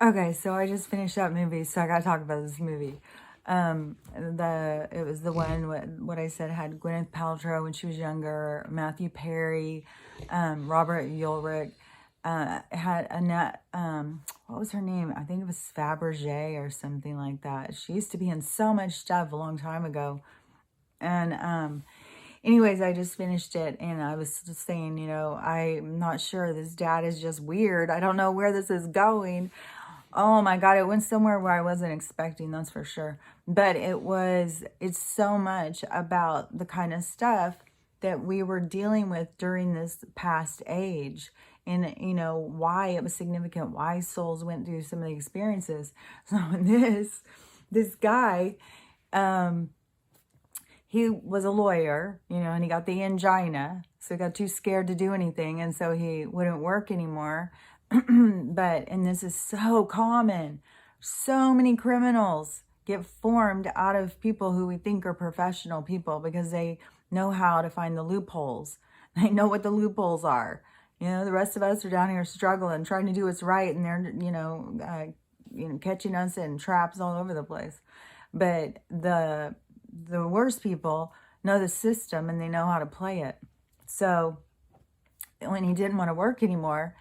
Okay, so I just finished that movie, so I gotta talk about this movie. It was the one what I said had Gwyneth Paltrow when she was younger, Matthew Perry, Robert Ulrich, had Annette. What was her name? I think it was Fabergé or something like that. She used to be in so much stuff a long time ago, and anyways, I just finished it and I was just saying, I'm not sure. This dad is just weird. I don't know where this is going. Oh my God, it went somewhere where I wasn't expecting, that's for sure. But it's so much about the kind of stuff that we were dealing with during this past age, and why it was significant, why souls went through some of the experiences. So in this guy, he was a lawyer, and he got the angina, so he got too scared to do anything, and so he wouldn't work anymore. And this is so common. So many criminals get formed out of people who we think are professional people because they know how to find the loopholes. They know what the loopholes are. The rest of us are down here struggling, trying to do what's right, and they're, catching us in traps all over the place. But the worst people know the system and they know how to play it. So when he didn't want to work anymore,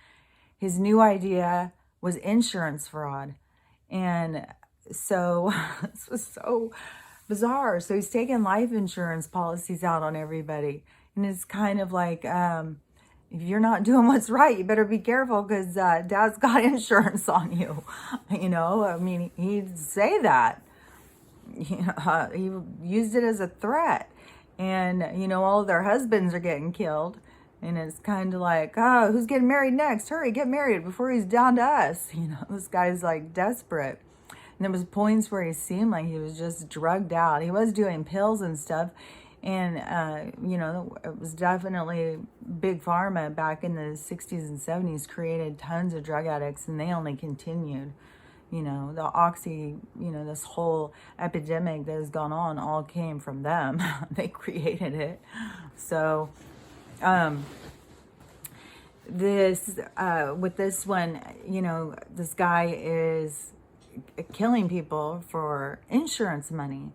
his new idea was insurance fraud. And so this was so bizarre. So he's taking life insurance policies out on everybody. And it's kind of like, if you're not doing what's right, you better be careful because dad's got insurance on you. I mean, he'd say that. He used it as a threat. And, all of their husbands are getting killed. And it's kind of like, oh, who's getting married next? Hurry, get married before he's down to us. This guy's like desperate. And there was points where he seemed like he was just drugged out. He was doing pills and stuff. And, it was definitely big pharma back in the 60s and 70s created tons of drug addicts, and they only continued. The oxy, this whole epidemic that has gone on all came from them. They created it. So, with this one, this guy is killing people for insurance money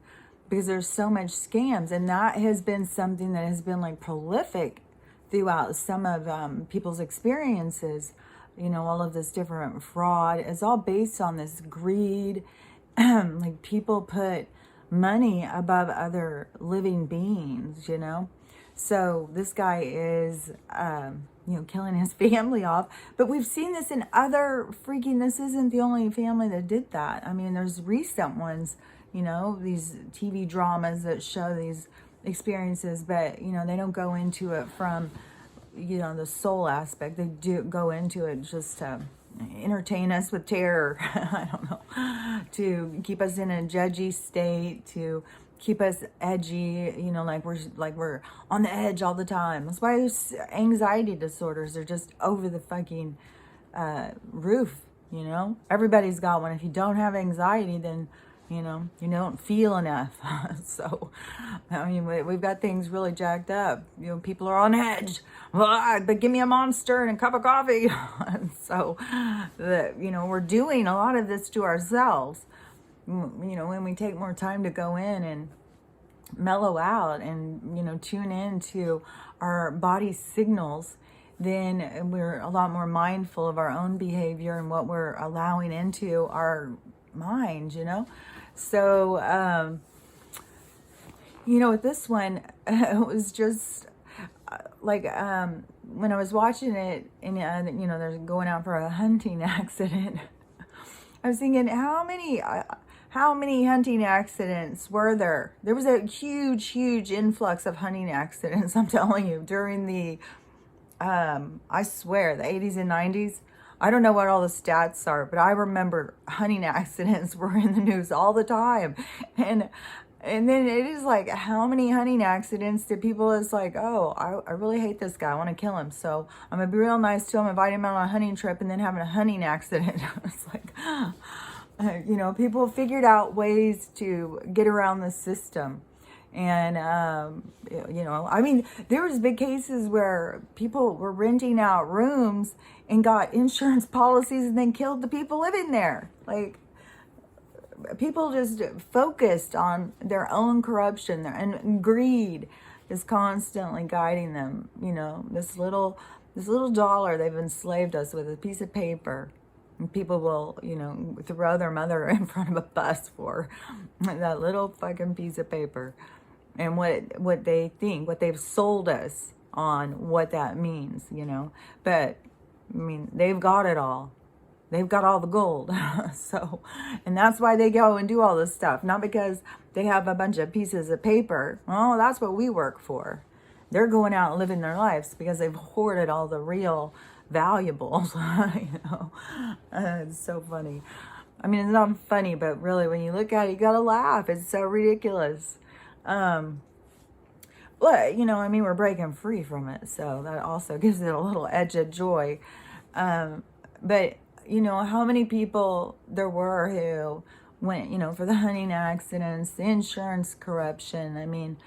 because there's so much scams, and that has been something that has been like prolific throughout some of people's experiences. All of this different fraud is all based on this greed. Like people put money above other living beings, So this guy is, killing his family off. But we've seen this in other this isn't the only family that did that. I mean, there's recent ones, these TV dramas that show these experiences, but, they don't go into it from, the soul aspect. They do go into it just to entertain us with terror. I don't know, to keep us in a judgy state, to keep us edgy, like we're on the edge all the time. That's why there's anxiety disorders. They're just over the fucking roof. Everybody's got one. If you don't have anxiety, then you don't feel enough. So, I mean, we've got things really jacked up. People are on edge. But give me a Monster and a cup of coffee. So, we're doing a lot of this to ourselves. When we take more time to go in and mellow out and, tune in to our body signals, then we're a lot more mindful of our own behavior and what we're allowing into our mind, So, with this one, it was just like when I was watching it and, they're going out for a hunting accident. I was thinking, how many hunting accidents were there? There was a huge influx of hunting accidents, I'm telling you, during the, I swear, the 80s and 90s. I don't know what all the stats are, but I remember hunting accidents were in the news all the time. And then it is like, how many hunting accidents did people is like, oh, I really hate this guy. I want to kill him. So I'm going to be real nice to him, invite him out on a hunting trip, and then having a hunting accident. It's like, people figured out ways to get around the system. And, I mean, there was big cases where people were renting out rooms and got insurance policies and then killed the people living there. Like, people just focused on their own corruption and greed is constantly guiding them. This little dollar they've enslaved us with, a piece of paper. And people will, throw their mother in front of a bus for that little fucking piece of paper. And what they think, what they've sold us on what that means, But, I mean, they've got it all. They've got all the gold. And that's why they go and do all this stuff. Not because they have a bunch of pieces of paper. Oh, that's what we work for. They're going out and living their lives because they've hoarded all the real valuables. It's so funny. I mean, it's not funny, but really when you look at it, you gotta laugh. It's so ridiculous. But, we're breaking free from it. So that also gives it a little edge of joy. But, how many people there were who went, for the hunting accidents, the insurance corruption. I mean,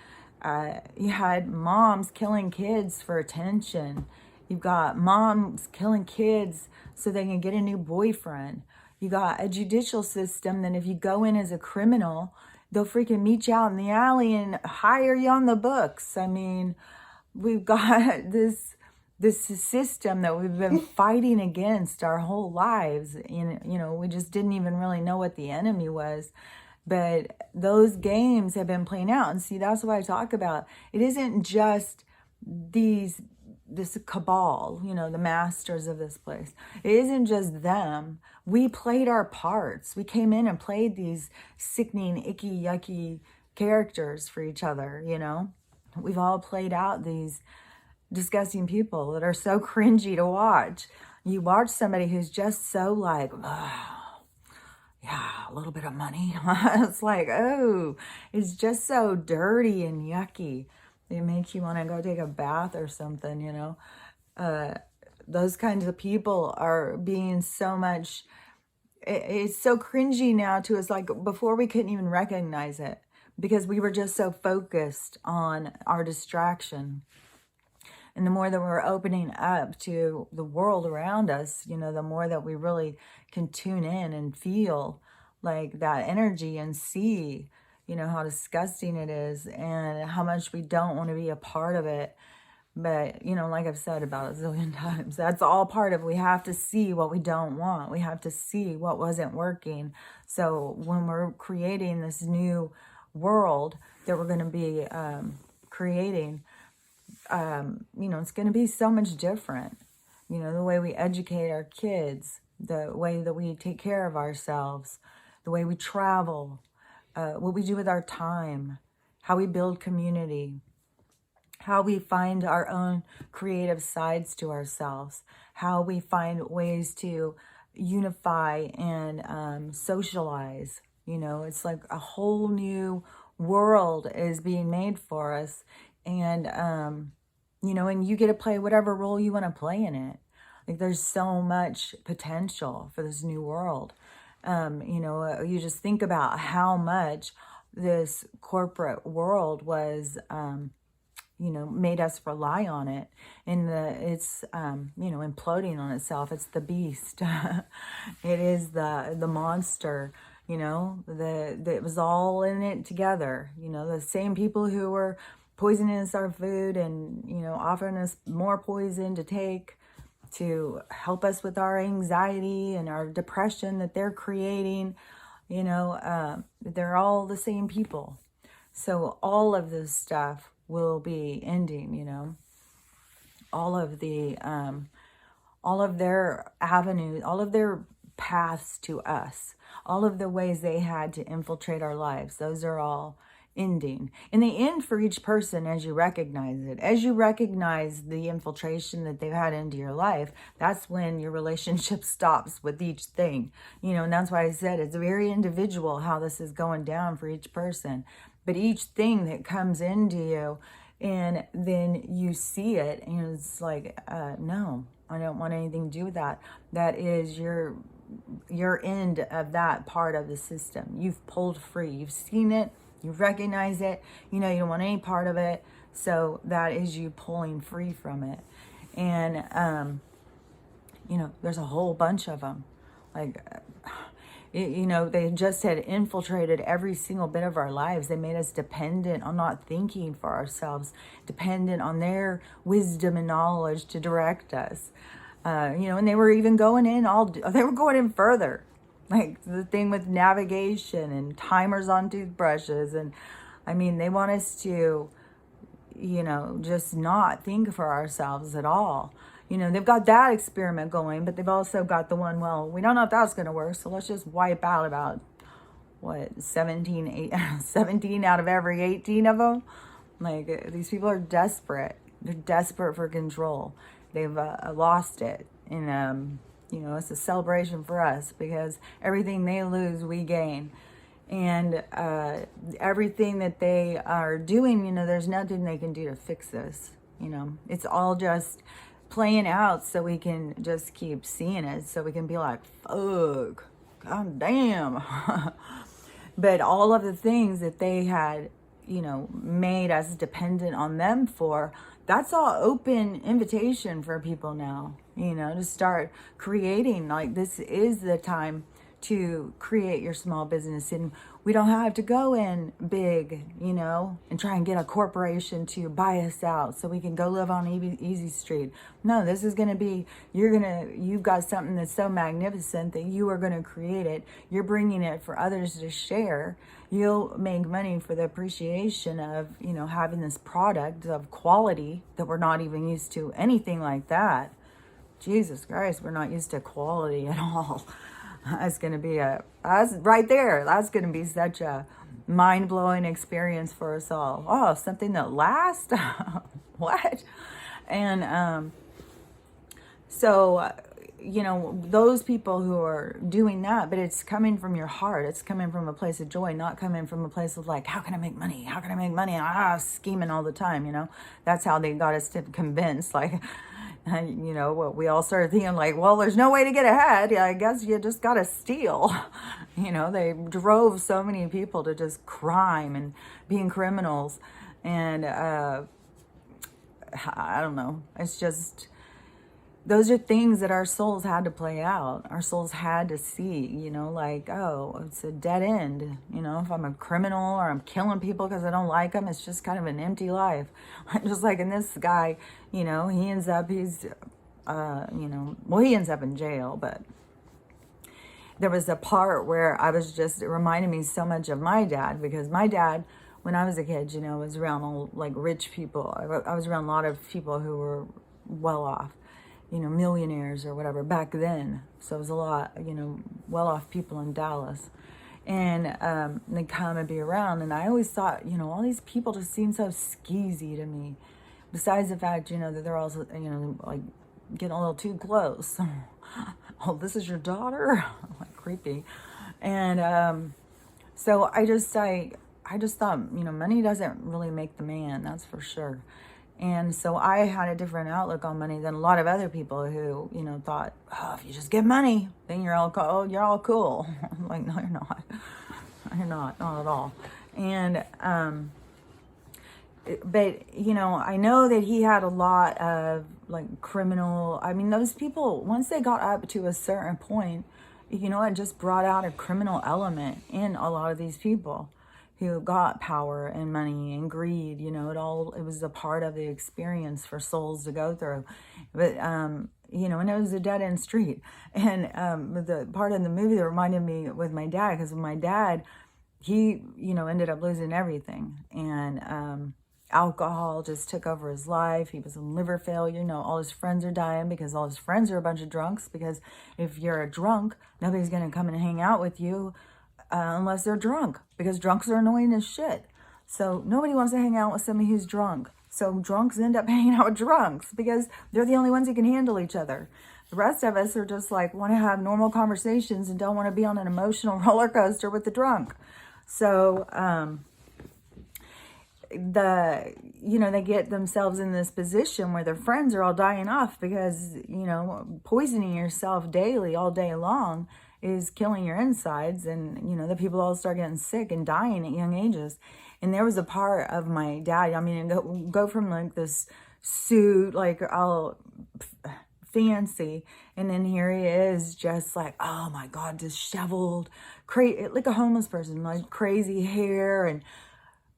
you had moms killing kids for attention. You've got moms killing kids so they can get a new boyfriend. You got a judicial system that if you go in as a criminal, they'll freaking meet you out in the alley and hire you on the books. I mean, we've got this system that we've been fighting against our whole lives. And, we just didn't even really know what the enemy was. But those games have been playing out. And see, that's what I talk about. It isn't just this cabal, the masters of this place. It isn't just them. We played our parts. We came in and played these sickening, icky, yucky characters for each other, We've all played out these disgusting people that are so cringy to watch. You watch somebody who's just so like, oh, yeah, a little bit of money. It's like, oh, it's just so dirty and yucky. It makes you want to go take a bath or something, Those kinds of people are being so much, it's so cringy now to us. Like before we couldn't even recognize it because we were just so focused on our distraction. And the more that we're opening up to the world around us, the more that we really can tune in and feel like that energy and see, how disgusting it is and how much we don't want to be a part of it. But, like I've said about a zillion times, that's all part of, we have to see what we don't want. We have to see what wasn't working. So when we're creating this new world that we're going to be creating, it's going to be so much different. The way we educate our kids, the way that we take care of ourselves, the way we travel, what we do with our time, how we build community, how we find our own creative sides to ourselves, how we find ways to unify and socialize. It's like a whole new world is being made for us. And, and you get to play whatever role you want to play in it. Like there's so much potential for this new world. You just think about how much this corporate world was, made us rely on it. And it's, imploding on itself. It's the beast. It is the monster. That was all in it together. The same people who were poisoning us our food and, offering us more poison to take to help us with our anxiety and our depression that they're creating, they're all the same people. So all of this stuff will be ending, all of their avenues, all of their paths to us, all of the ways they had to infiltrate our lives. Those are all ending. And they end for each person as you recognize it. As you recognize the infiltration that they've had into your life, that's when your relationship stops with each thing. And that's why I said it's very individual how this is going down for each person. But each thing that comes into you and then you see it and it's like, no, I don't want anything to do with that. That is your end of that part of the system. You've pulled free. You've seen it. You recognize it, you know, you don't want any part of it. So that is you pulling free from it. And, you know, there's a whole bunch of them. Like, you know, they just had infiltrated every single bit of our lives. They made us dependent on not thinking for ourselves, dependent on their wisdom and knowledge to direct us. You know, and they were even going in they were going in further. Like the thing with navigation and timers on toothbrushes. And I mean, they want us to, you know, just not think for ourselves at all. You know, they've got that experiment going, but they've also got the one, well, we don't know if that's going to work, so let's just wipe out about, 17 out of every 18 of them. Like, these people are desperate. They're desperate for control. They've lost it. And, you know, it's a celebration for us because everything they lose, we gain. And everything that they are doing, you know, there's nothing they can do to fix this. You know, it's all just playing out so we can just keep seeing it. So we can be like, fuck, god damn. But all of the things that they had, you know, made us dependent on them for, that's all open invitation for people now, you know, to start creating. Like, this is the time to create your small business, and we don't have to go in big, you know, and try and get a corporation to buy us out so we can go live on Easy Street. No, this is going to be, you've got something that's so magnificent that you are going to create it. You're bringing it for others to share. You'll make money for the appreciation of, you know, having this product of quality that we're not even used to, anything like that. Jesus Christ, we're not used to quality at all. That's going to be that's right there. That's going to be such a mind-blowing experience for us all. Oh, something that lasts? What? And so, you know, those people who are doing that, but it's coming from your heart. It's coming from a place of joy, not coming from a place of like, how can I make money? How can I make money? Scheming all the time, you know. That's how they got us to convince, like, you know, what we all started thinking like, well, there's no way to get ahead. I guess you just got to steal. You know, they drove so many people to just crime and being criminals. And I don't know. It's just, those are things that our souls had to play out. Our souls had to see, you know, like, oh, it's a dead end. You know, if I'm a criminal or I'm killing people because I don't like them, it's just kind of an empty life. Just like in this guy, you know, he ends up in jail. But there was a part where it reminded me so much of my dad, because my dad, when I was a kid, you know, was around all, like, rich people. I was around a lot of people who were well off. You know, millionaires or whatever back then. So it was a lot, you know, well-off people in Dallas. And they come and be around. And I always thought, you know, all these people just seem so skeezy to me. Besides the fact, you know, that they're also, you know, like getting a little too close. Oh, this is your daughter? Like, creepy. And so I just thought, you know, money doesn't really make the man, that's for sure. And so I had a different outlook on money than a lot of other people who, you know, thought, oh, if you just get money, then you're all cool. I'm like, no, you're not. You're not at all. And, but, you know, I know that he had a lot of, like, criminal, I mean, those people, once they got up to a certain point, you know, it just brought out a criminal element in a lot of these people who got power and money and greed. You know, it was a part of the experience for souls to go through. But, you know, and it was a dead end street. And the part in the movie that reminded me with my dad, because my dad, he, you know, ended up losing everything. And alcohol just took over his life. He was in liver failure. You know, all his friends are dying because all his friends are a bunch of drunks. Because if you're a drunk, nobody's going to come and hang out with you unless they're drunk, because drunks are annoying as shit. So nobody wants to hang out with somebody who's drunk. So drunks end up hanging out with drunks because they're the only ones who can handle each other. The rest of us are just like, want to have normal conversations and don't want to be on an emotional roller coaster with the drunk. So, you know, they get themselves in this position where their friends are all dying off because, you know, poisoning yourself daily, all day long, is killing your insides, and you know, the people all start getting sick and dying at young ages. And there was a part of my dad, I mean, go from like this suit, like all fancy, and then here he is just like, oh my God, disheveled, crazy, like a homeless person, like crazy hair, and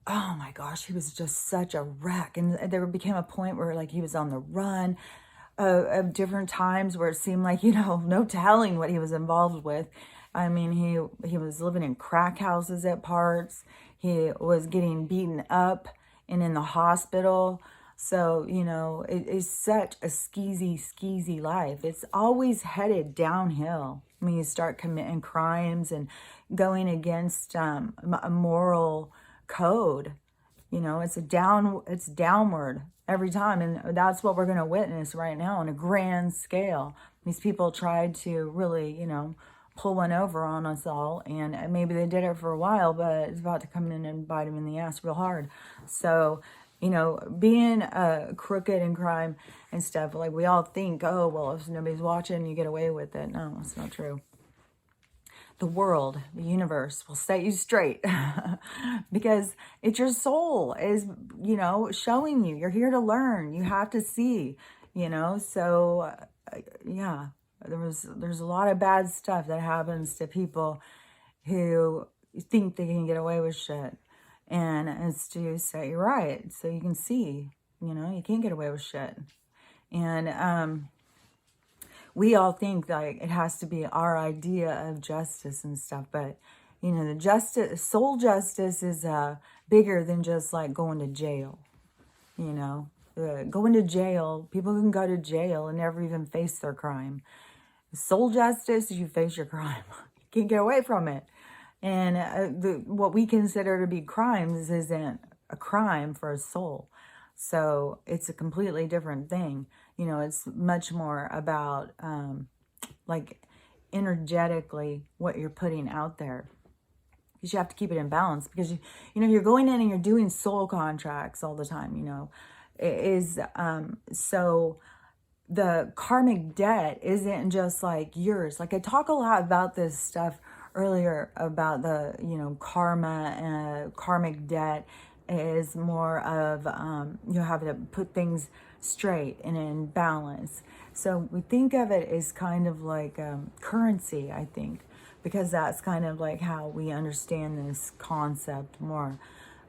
oh my gosh, he was just such a wreck. And there became a point where like he was on the run of different times where it seemed like, you know, no telling what he was involved with. I mean, he was living in crack houses at parts. He was getting beaten up and in the hospital. So, you know, it's such a skeezy life. It's always headed downhill when you start committing crimes and going against a moral code. You know, it's downward every time. And that's what we're going to witness right now on a grand scale. These people tried to really, you know, pull one over on us all. And maybe they did it for a while, but it's about to come in and bite them in the ass real hard. So, you know, being crooked in crime and stuff, like we all think, oh, well, if nobody's watching, you get away with it. No, it's not true. The world, the universe will set you straight because it's your soul is, you know, showing you. You're here to learn. You have to see, you know. So, yeah, there's a lot of bad stuff that happens to people who think they can get away with shit. And it's to set you right so you can see, you know, you can't get away with shit. And we all think like it has to be our idea of justice and stuff, but you know, the soul justice is bigger than just like going to jail. You know, going to jail, people can go to jail and never even face their crime. Soul justice, you face your crime. You can't get away from it. And what we consider to be crimes isn't a crime for a soul. So it's a completely different thing. You know, it's much more about like energetically what you're putting out there. Because you have to keep it in balance. Because, you know, you're going in and you're doing soul contracts all the time, you know. It is so the karmic debt isn't just like yours. Like I talk a lot about this stuff earlier about the, you know, karma, karmic debt is more of you have to put things straight and in balance. So we think of it as kind of like currency, I think, because that's kind of like how we understand this concept more.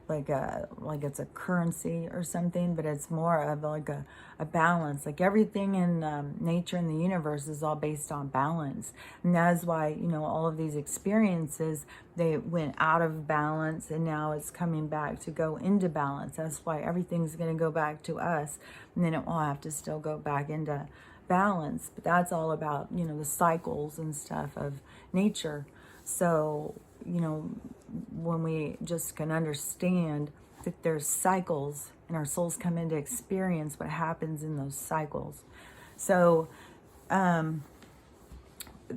Like it's a currency or something, but it's more of like a balance. Like everything in nature and the universe is all based on balance. And that's why, you know, all of these experiences, they went out of balance and now it's coming back to go into balance. That's why everything's going to go back to us, and then it will have to still go back into balance. But that's all about, you know, the cycles and stuff of nature. So, you know, when we just can understand that there's cycles and our souls come in to experience what happens in those cycles. So, when,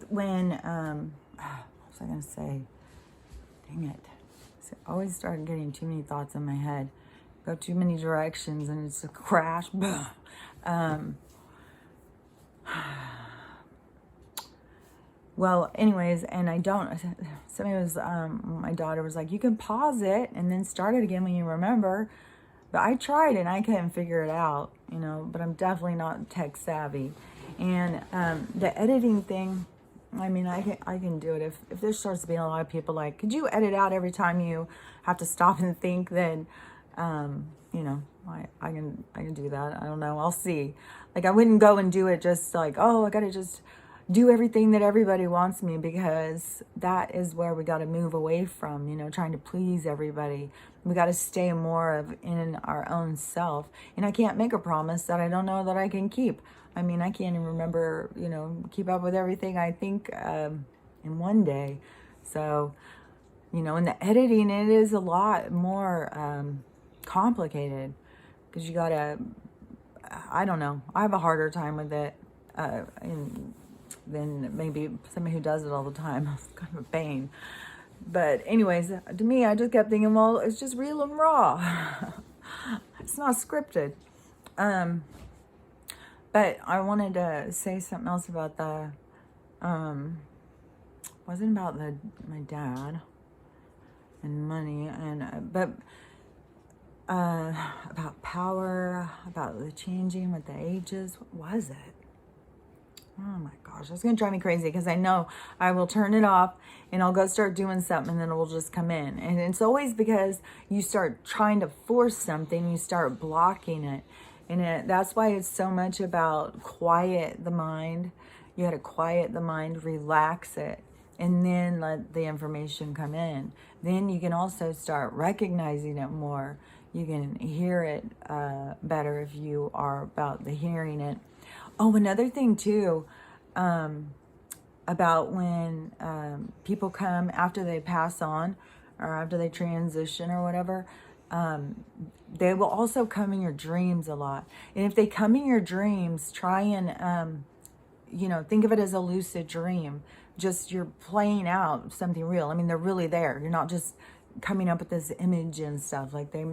what was I going to say? Dang it. So I always start getting too many thoughts in my head. Go too many directions and it's a crash. Well, anyways, and somebody was, my daughter was like, you can pause it and then start it again when you remember. But I tried and I couldn't figure it out, you know, but I'm definitely not tech savvy. And the editing thing, I mean, I can do it. If there starts to be a lot of people like, could you edit out every time you have to stop and think, then, you know, I can do that. I don't know. I'll see. Like, I wouldn't go and do it just like, oh, I got to just do everything that everybody wants me, because that is where we got to move away from, you know, trying to please everybody. We got to stay more of in our own self. And I can't make a promise that I don't know that I can keep. I mean, I can't even remember, you know, keep up with everything I think in one day. So, you know, in the editing, it is a lot more complicated, because you got to, I don't know, I have a harder time with it than maybe somebody who does it all the time. It's kind of a pain. But anyways, to me, I just kept thinking, well, it's just real and raw. It's not scripted. But I wanted to say something else about the wasn't about my dad and money, and but about power, about the changing with the ages. What was it? Oh my gosh, it's going to drive me crazy because I know I will turn it off and I'll go start doing something and then it will just come in. And it's always because you start trying to force something, you start blocking it. And that's why it's so much about quiet the mind. You got to quiet the mind, relax it, and then let the information come in. Then you can also start recognizing it more. You can hear it better if you are about the hearing it. Oh, another thing too, about when people come after they pass on or after they transition or whatever, they will also come in your dreams a lot. And if they come in your dreams, try and, think of it as a lucid dream. Just you're playing out something real. I mean, they're really there. You're not just coming up with this image and stuff. Like they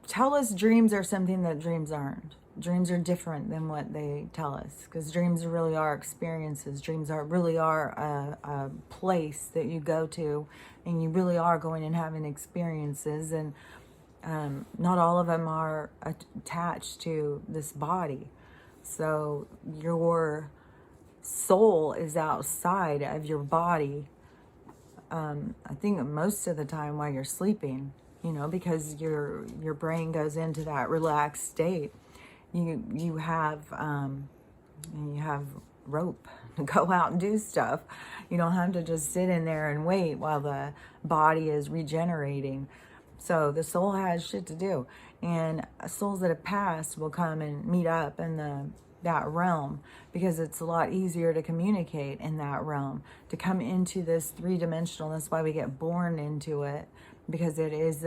tell us dreams are something that dreams aren't. Dreams are different than what they tell us, because dreams really are experiences. Dreams really are a place that you go to, and you really are going and having experiences. And not all of them are attached to this body. So your soul is outside of your body. I think most of the time while you're sleeping, because your brain goes into that relaxed state. You have rope to go out and do stuff. You don't have to just sit in there and wait while the body is regenerating. So the soul has shit to do, and souls that have passed will come and meet up in that realm, because it's a lot easier to communicate in that realm, to come into this three-dimensional. That's why we get born into it, because it is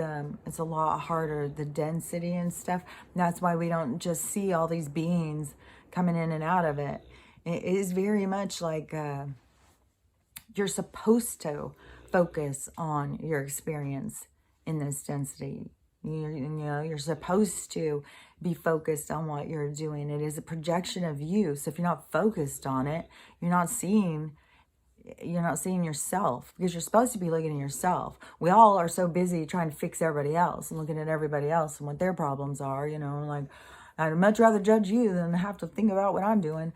it's a lot harder, the density and stuff. And that's why we don't just see all these beings coming in and out of it. It is very much like you're supposed to focus on your experience in this density. You're supposed to be focused on what you're doing. It is a projection of you. So if you're not focused on it, you're not seeing yourself, because you're supposed to be looking at yourself. We all are so busy trying to fix everybody else and looking at everybody else and what their problems are, like, I'd much rather judge you than have to think about what I'm doing.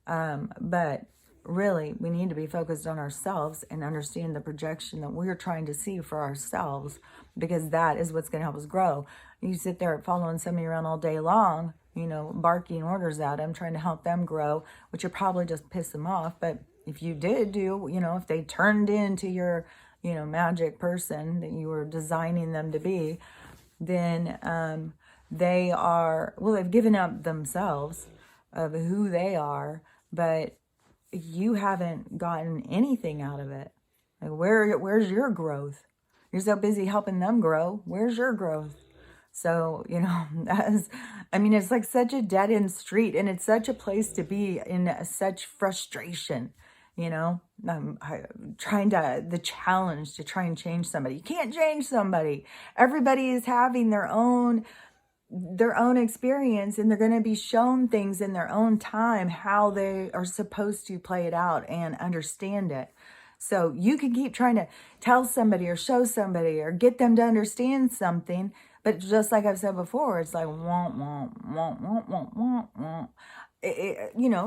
But really, we need to be focused on ourselves and understand the projection that we're trying to see for ourselves, because that is what's going to help us grow. You sit there following somebody around all day long, barking orders at them, trying to help them grow, which will probably just piss them off. But if you did if they turned into your, magic person that you were designing them to be, then they've given up themselves of who they are, but you haven't gotten anything out of it. Like, where's your growth? You're so busy helping them grow. Where's your growth? So, it's like such a dead end street, and it's such a place to be in such frustration, the challenge to try and change somebody. You can't change somebody. Everybody is having their own experience, and they're going to be shown things in their own time, how they are supposed to play it out and understand it. So you can keep trying to tell somebody or show somebody or get them to understand something, but just like I've said before, it's like womp womp womp womp womp womp womp.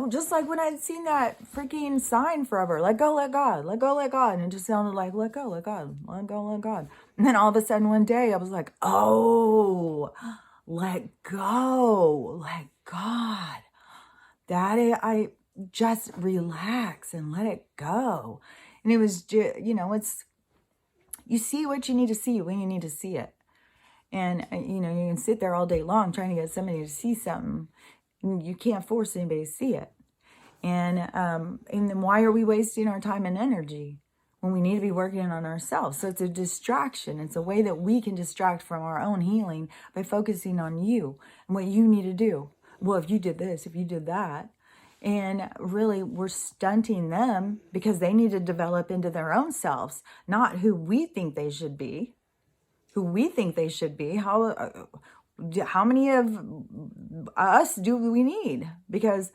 Just like when I'd seen that freaking sign forever, let go, let God, let go, let God, and it just sounded like let go, let God, let go, let God. And then all of a sudden one day I was like, oh, let go, let God. I just relax and let it go. And it was just, you see what you need to see when you need to see it. And, you can sit there all day long trying to get somebody to see something. And you can't force anybody to see it. And then why are we wasting our time and energy when we need to be working on ourselves? So it's a distraction. It's a way that we can distract from our own healing by focusing on you and what you need to do. Well, if you did this, if you did that. And really, we're stunting them because they need to develop into their own selves, not who we think they should be. How many of us do we need? Because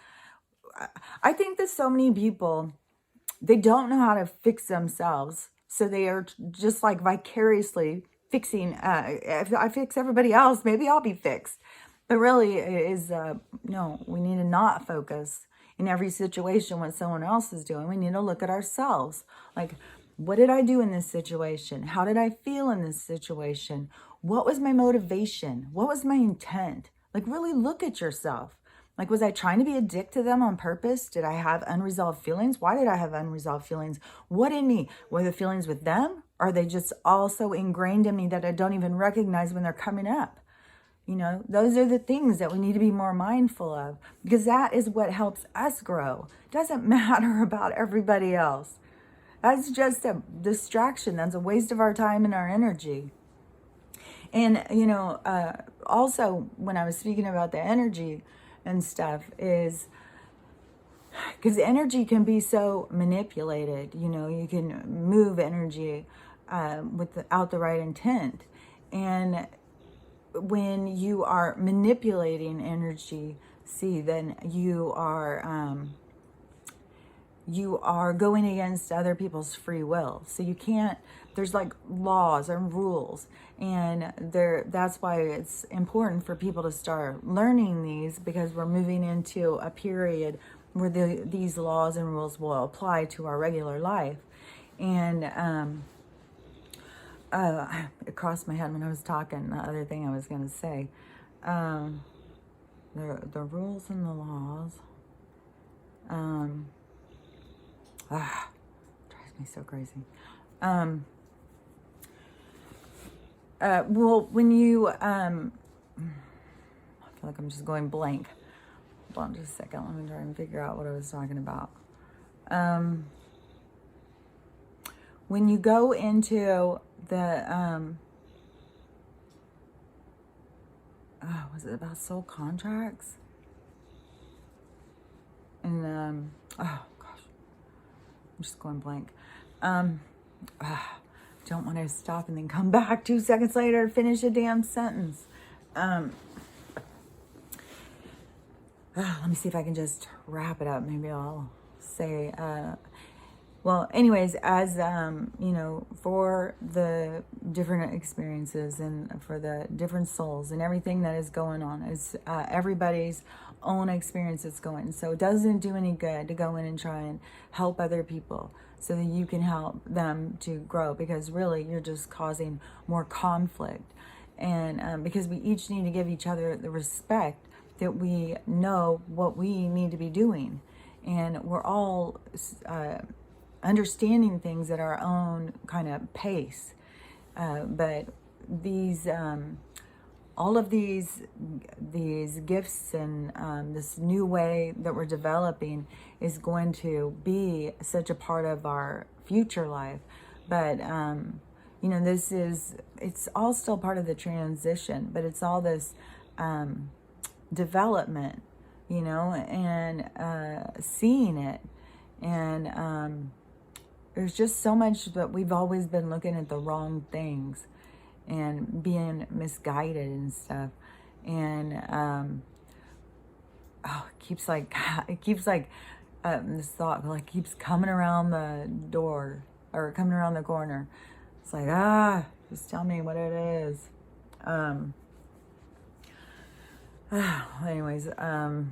I think that so many people, they don't know how to fix themselves. So they are just like vicariously fixing, if I fix everybody else, maybe I'll be fixed. But really it is, no, we need to not focus in every situation what someone else is doing. We need to look at ourselves. Like, what did I do in this situation? How did I feel in this situation? What was my motivation? What was my intent? Like, really look at yourself. Like, was I trying to be a dick to them on purpose? Did I have unresolved feelings? Why did I have unresolved feelings? What in me? Were the feelings with them? Or are they just all so ingrained in me that I don't even recognize when they're coming up? You know, those are the things that we need to be more mindful of, because that is what helps us grow. It doesn't matter about everybody else. That's just a distraction. That's a waste of our time and our energy. And, you know, also when I was speaking about the energy and stuff, is because energy can be so manipulated. You know, you can move energy without the right intent. And when you are manipulating energy, see, then you are going against other people's free will. So you can't, there's like laws and rules, and that's why it's important for people to start learning these, because we're moving into a period where these laws and rules will apply to our regular life. And it crossed my head when I was talking, the other thing I was going to say. The rules and the laws. Drives me so crazy. Well, when you, I feel like I'm just going blank. Hold on just a second. Let me try and figure out what I was talking about. When you go into the, was it about soul contracts? And, oh gosh, I'm just going blank. Don't want to stop and then come back 2 seconds later to finish a damn sentence. Let me see if I can just wrap it up. Maybe I'll say, well, anyways, as, you know, for the different experiences and for the different souls and everything that is going on, is everybody's own experience that's going. So it doesn't do any good to go in and try and help other people so that you can help them to grow, because really you're just causing more conflict. And because we each need to give each other the respect that we know what we need to be doing. And we're all understanding things at our own kind of pace. But these, all of these gifts and this new way that we're developing is going to be such a part of our future life. But, you know, it's all still part of the transition, but it's all this development, you know, and seeing it. And there's just so much that we've always been looking at the wrong things and being misguided and stuff. And it keeps this thought like keeps coming around the door or coming around the corner. It's like, just tell me what it is. Anyways, I'll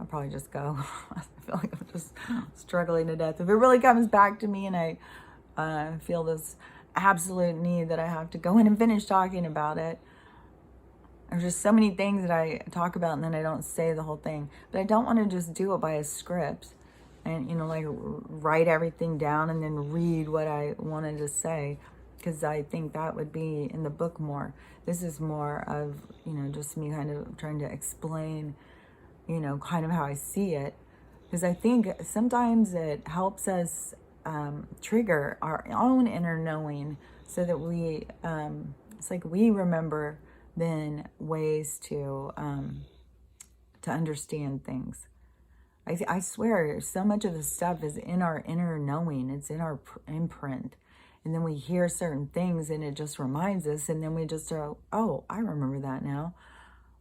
probably just go. I feel like I'm just struggling to death. If it really comes back to me and I feel this absolute need that I have to go in and finish talking about it, there's just so many things that I talk about and then I don't say the whole thing. But I don't want to just do it by a script and, you know, like write everything down and then read what I wanted to say, because I think that would be in the book more. This is more of, you know, just me kind of trying to explain, you know, kind of how I see it. Because I think sometimes it helps us trigger our own inner knowing, so that we, it's like we remember then ways to understand things. I swear, so much of the stuff is in our inner knowing. It's in our imprint. And then we hear certain things and it just reminds us. And then we just go, oh, I remember that now.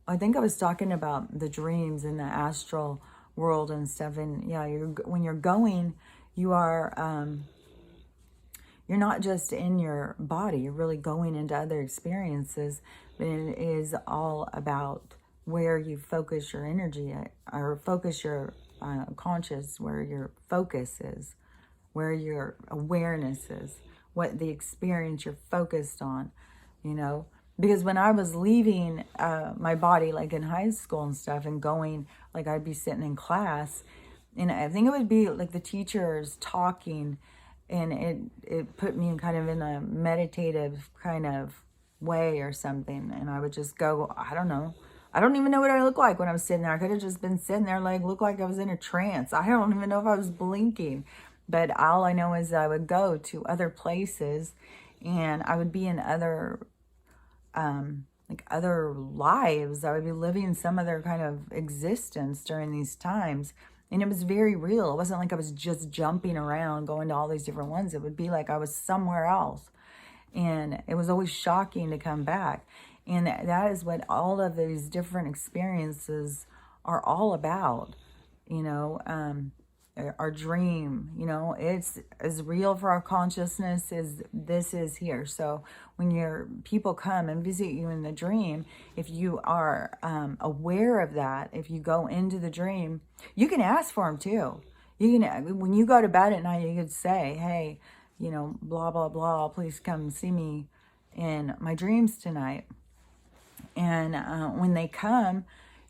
I think I was talking about the dreams and the astral world and stuff. And yeah, when you're going, you are, you're not just in your body, you're really going into other experiences, but it is all about where you focus your energy at, or focus your conscious, where your focus is, where your awareness is, what the experience you're focused on, you know. Because when I was leaving my body, like in high school and stuff, and going, like I'd be sitting in class, and I think it would be like the teachers talking, and it put me in kind of in a meditative kind of way or something. And I would just go, I don't know. I don't even know what I look like when I'm sitting there. I could have just been sitting there, like, look like I was in a trance. I don't even know if I was blinking. But all I know is I would go to other places, and I would be in other, like other lives. I would be living some other kind of existence during these times. And it was very real. It wasn't like I was just jumping around, going to all these different ones. It would be like I was somewhere else. And it was always shocking to come back. And that is what all of these different experiences are all about. You know, our dream, you know, it's as real for our consciousness as this is here. So when your people come and visit you in the dream, if you are aware of that, if you go into the dream, you can ask for them too. You can, when you go to bed at night, you could say, hey, you know, blah, blah, blah, please come see me in my dreams tonight. And when they come,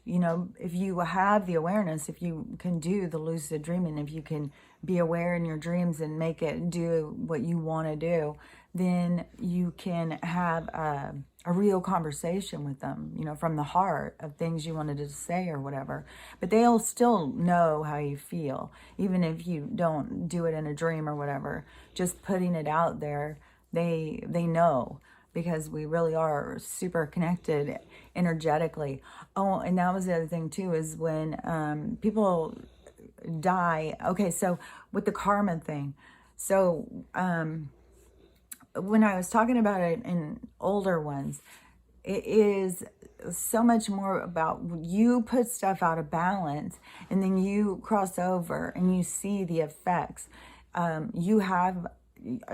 you know, if you have the awareness, if you can do the lucid dreaming, if you can be aware in your dreams and make it do what you want to do, then you can have a real conversation with them, you know, from the heart of things you wanted to say or whatever. But they'll still know how you feel, even if you don't do it in a dream or whatever. Just putting it out there, they know. Because we really are super connected energetically. Oh, and that was the other thing too, is when people die. Okay, so with the karma thing. So when I was talking about it in older ones, it is so much more about you put stuff out of balance, and then you cross over and you see the effects.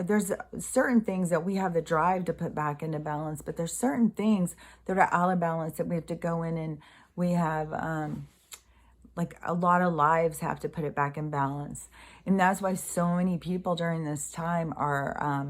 There's certain things that we have the drive to put back into balance, but there's certain things that are out of balance that we have to go in, and we have like a lot of lives have to put it back in balance. And that's why so many people during this time are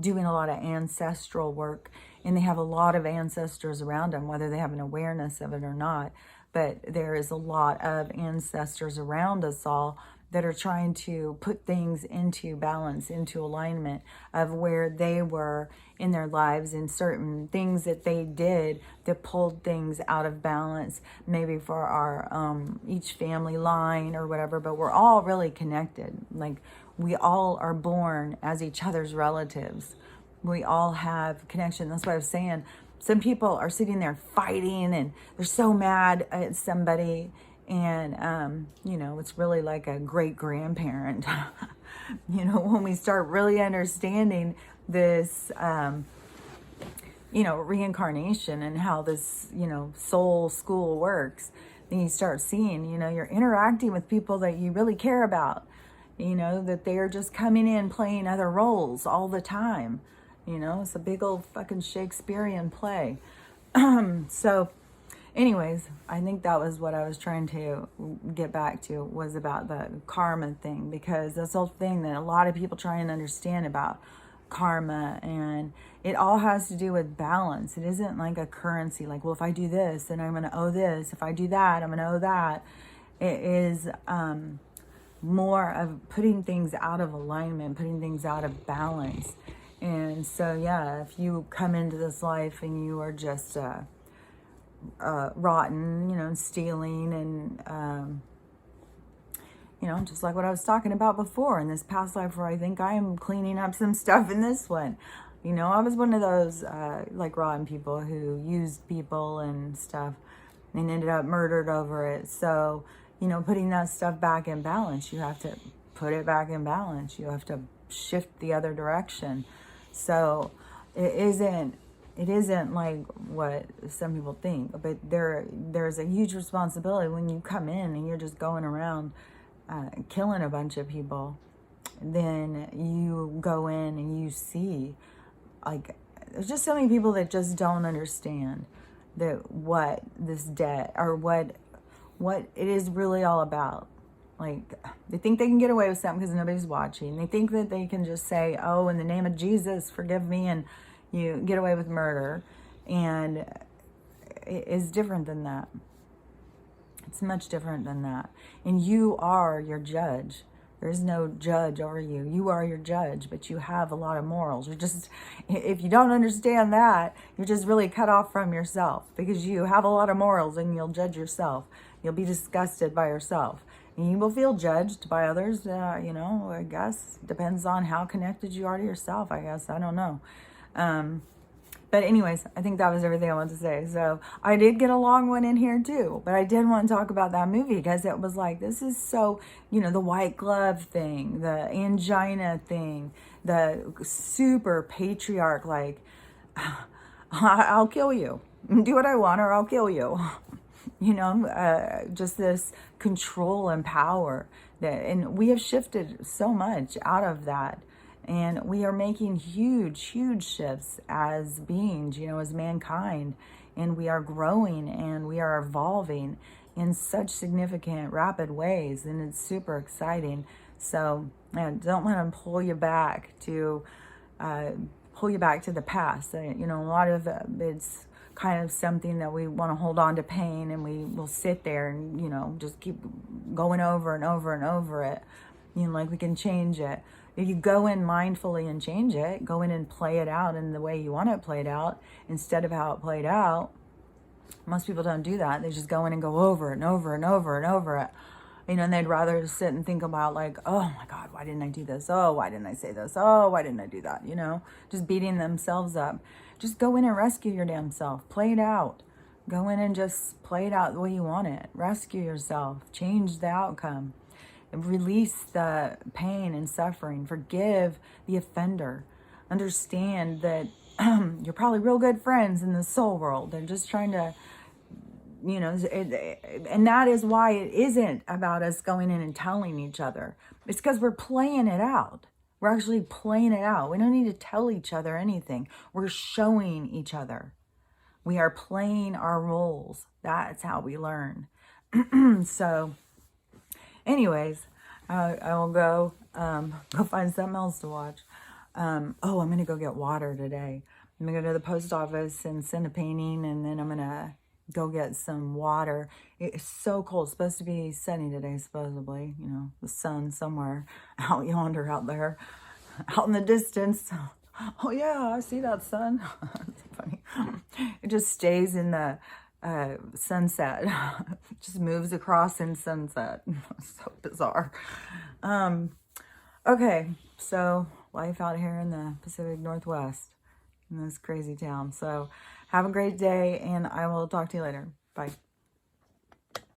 doing a lot of ancestral work, and they have a lot of ancestors around them, whether they have an awareness of it or not. But there is a lot of ancestors around us all that are trying to put things into balance, into alignment of where they were in their lives, and certain things that they did that pulled things out of balance, maybe for our each family line or whatever. But we're all really connected. Like, we all are born as each other's relatives. We all have connection. That's what I was saying. Some people are sitting there fighting, and they're so mad at somebody. And, you know, it's really like a great grandparent, you know, when we start really understanding this, you know, reincarnation and how this, you know, soul school works, then you start seeing, you know, you're interacting with people that you really care about, you know, that they are just coming in playing other roles all the time. You know, it's a big old fucking Shakespearean play. So anyways, I think that was what I was trying to get back to, was about the karma thing, because that's the whole thing that a lot of people try and understand about karma, and it all has to do with balance. It isn't like a currency, like, well, if I do this, then I'm going to owe this. If I do that, I'm going to owe that. It is more of putting things out of alignment, putting things out of balance. And so, yeah, if you come into this life and you are just rotten, you know, stealing, and you know, just like what I was talking about before in this past life, where I think I am cleaning up some stuff in this one. You know, I was one of those like rotten people who used people and stuff, and ended up murdered over it. So, you know, putting that stuff back in balance, you have to put it back in balance. You have to shift the other direction. So it isn't it isn't like what some people think, but there's a huge responsibility when you come in and you're just going around killing a bunch of people. Then you go in and you see, like, there's just so many people that just don't understand that what this debt, or what it is really all about. Like, they think they can get away with something because nobody's watching. They think that they can just say, oh, in the name of Jesus, forgive me, and you get away with murder. And it is different than that. It's much different than that. And you are your judge. There's no judge over you. You are your judge, but you have a lot of morals. You're just, if you don't understand that, you're just really cut off from yourself, because you have a lot of morals and you'll judge yourself. You'll be disgusted by yourself. And you will feel judged by others, I guess. Depends on how connected you are to yourself, I guess. I don't know. But anyways, I think that was everything I wanted to say. So I did get a long one in here too, but I did want to talk about that movie because it was like, this is so, the white glove thing, the angina thing, the super patriarch, like, I'll kill you. Do what I want or I'll kill you. Just this control and power and we have shifted so much out of that. And we are making huge, huge shifts as beings, as mankind. And we are growing and we are evolving in such significant, rapid ways. And it's super exciting. So don't let them pull you back to the past. A lot of it's kind of something that we want to hold on to pain, and we will sit there and, just keep going over and over and over it. Like we can change it. If you go in mindfully and change it, go in and play it out in the way you want it played out instead of how it played out. Most people don't do that. They just go in and go over and over and over and over it. And they'd rather sit and think about, like, oh my God, why didn't I do this? Oh, why didn't I say this? Oh, why didn't I do that? Just beating themselves up. Just go in and rescue your damn self. Play it out. Go in and just play it out the way you want it. Rescue yourself. Change the outcome. Release the pain and suffering. Forgive the offender. Understand that you're probably real good friends in the soul world. They're just trying to, and that is why it isn't about us going in and telling each other. It's because we're playing it out. We're actually playing it out. We don't need to tell each other anything. We're showing each other. We are playing our roles. That's how we learn. So anyways, I will go find something else to watch. I'm going to go get water today. I'm going to go to the post office and send a painting, and then I'm going to go get some water. It's so cold. It's supposed to be sunny today, supposedly. The sun somewhere out yonder, out there, out in the distance. Oh, yeah, I see that sun. It's funny. It just stays in the sunset. Just moves across in sunset. So bizarre. Okay, so life out here in the Pacific Northwest in this crazy town. So have a great day, and I will talk to you later. Bye.